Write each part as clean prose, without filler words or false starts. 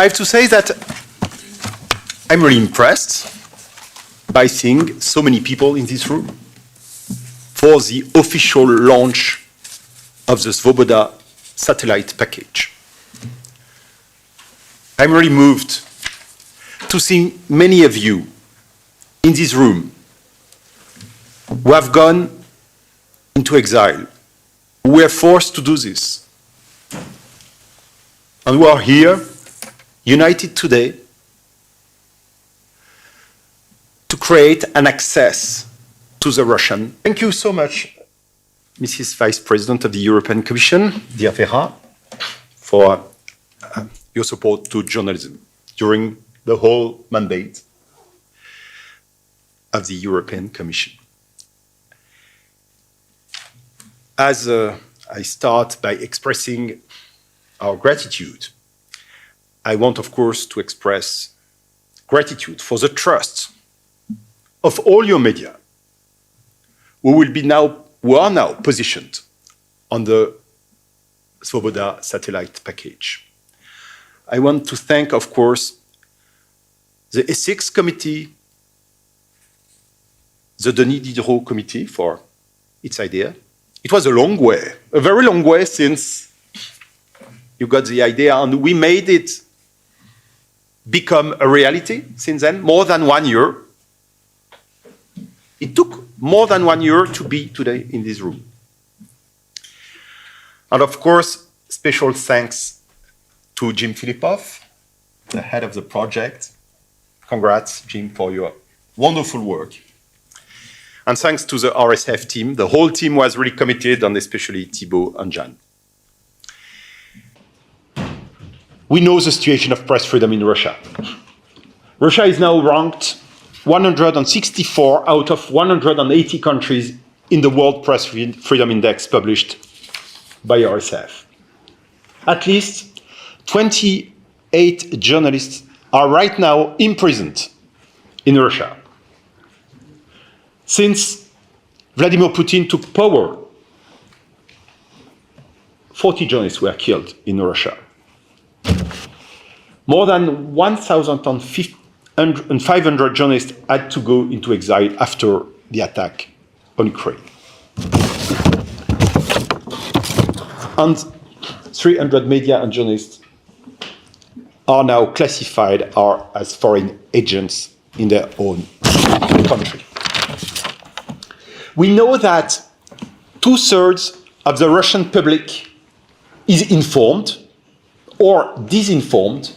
I have to say that I'm really impressed by seeing so many people in this room for the official launch of the Svoboda Satellite Package. I'm really moved to see many of you in this room who have gone into exile, who were forced to do this, and who are here, united today, to create an access to the Russian. Thank you so much, Mrs. Vice President of the European Commission, dear Vera, for your support to journalism during the whole mandate of the European Commission. As I start by expressing our gratitude, I want, of course, to express gratitude for the trust of all your media who are now positioned on the Svoboda Satellite Package. I want to thank, of course, the Ethics Committee, the Denis Diderot Committee for its idea. It was a long way, a very long way since you got the idea, and we made it become a reality since then, more than 1 year. It took more than 1 year to be today in this room. And of course, special thanks to Jim Filippov, the head of the project. Congrats, Jim, for your wonderful work. And thanks to the RSF team. The whole team was really committed, and especially Thibaut and Jan. We know the situation of press freedom in Russia. Russia is now ranked 164 out of 180 countries in the World Press Freedom Index published by RSF. At least 28 journalists are right now imprisoned in Russia. Since Vladimir Putin took power, 40 journalists were killed in Russia. More than 1,500 journalists had to go into exile after the attack on Ukraine. And 300 media and journalists are now classified as foreign agents in their own country. We know that 2/3 of the Russian public is informed or disinformed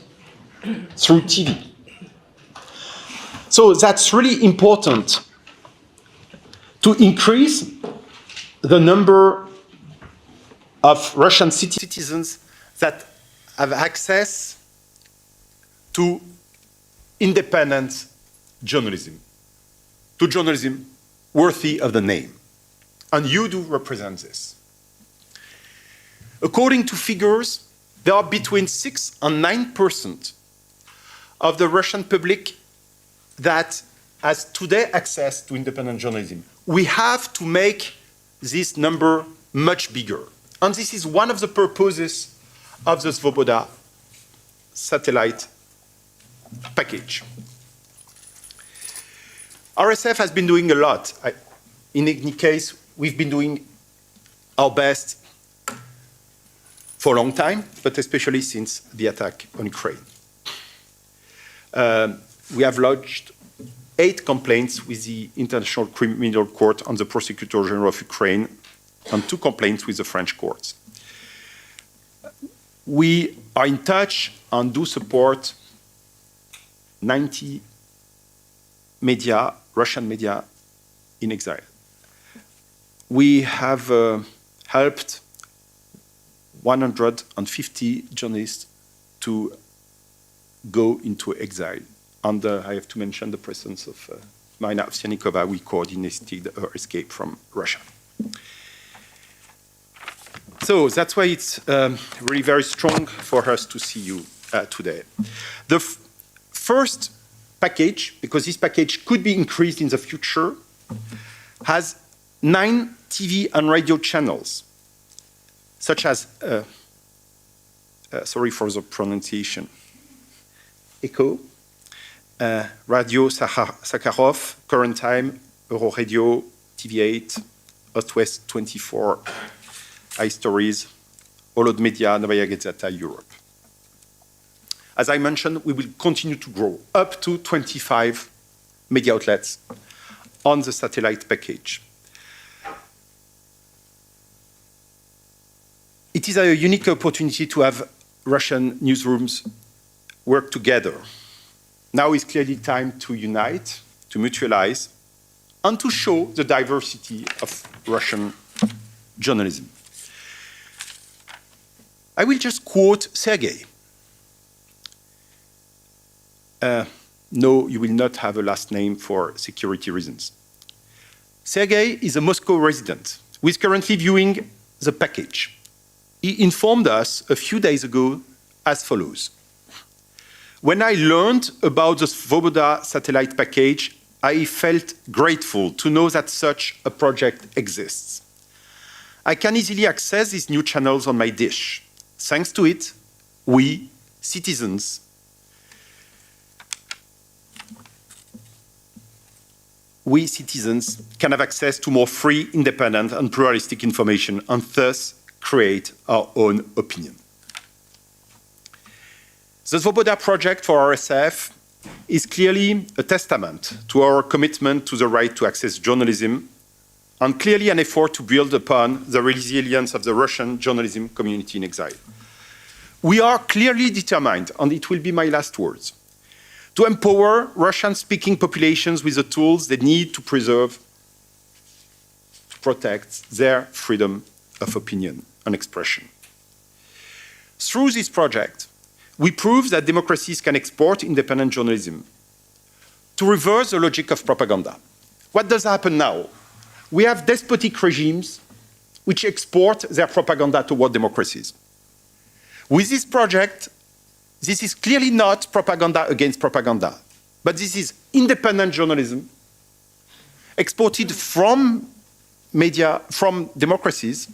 through TV. So that's really important to increase the number of Russian citizens that have access to independent journalism, to journalism worthy of the name. And you do represent this. According to figures, there are between 6 and 9% of the Russian public that has today access to independent journalism. We have to make this number much bigger. And this is one of the purposes of the Svoboda Satellite Package. RSF has been doing a lot. In any case, we've been doing our best for a long time, but especially since the attack on Ukraine. We have lodged 8 complaints with the International Criminal Court and the Prosecutor General of Ukraine, and 2 complaints with the French courts. We are in touch and do support 90 media, Russian media, in exile. We have helped 150 journalists to go into exile. And I have to mention the presence of Marina Ovsyannikova. We coordinated her escape from Russia. So that's why it's really very strong for us to see you today. The first package, because this package could be increased in the future, has 9 TV and radio channels, such as, sorry for the pronunciation, Echo, Radio Sakharov, Current Time, Euro Radio, TV8, Ost-West 24, iStories, Holod Media, Novaya Gazeta, Europe. As I mentioned, we will continue to grow up to 25 media outlets on the satellite package. It is a unique opportunity to have Russian newsrooms work together. Now is clearly time to unite, to mutualize, and to show the diversity of Russian journalism. I will just quote Sergei. No, you will not have a last name for security reasons. Sergei is a Moscow resident who is currently viewing the package. He informed us a few days ago as follows. When I learned about the Svoboda Satellite Package, I felt grateful to know that such a project exists. I can easily access these new channels on my dish. Thanks to it, we, citizens, can have access to more free, independent, and pluralistic information, and thus create our own opinion. The Svoboda project for RSF is clearly a testament to our commitment to the right to access journalism, and clearly an effort to build upon the resilience of the Russian journalism community in exile. We are clearly determined, and it will be my last words, to empower Russian-speaking populations with the tools they need to preserve, to protect their freedom of opinion and expression. Through this project, we prove that democracies can export independent journalism to reverse the logic of propaganda. What does happen now? We have despotic regimes which export their propaganda toward democracies. With this project, this is clearly not propaganda against propaganda, but this is independent journalism exported from media, from democracies,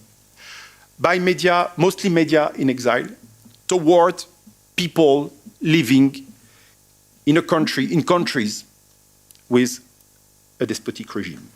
by media, mostly media in exile, toward people living in a country, in countries with a despotic regime.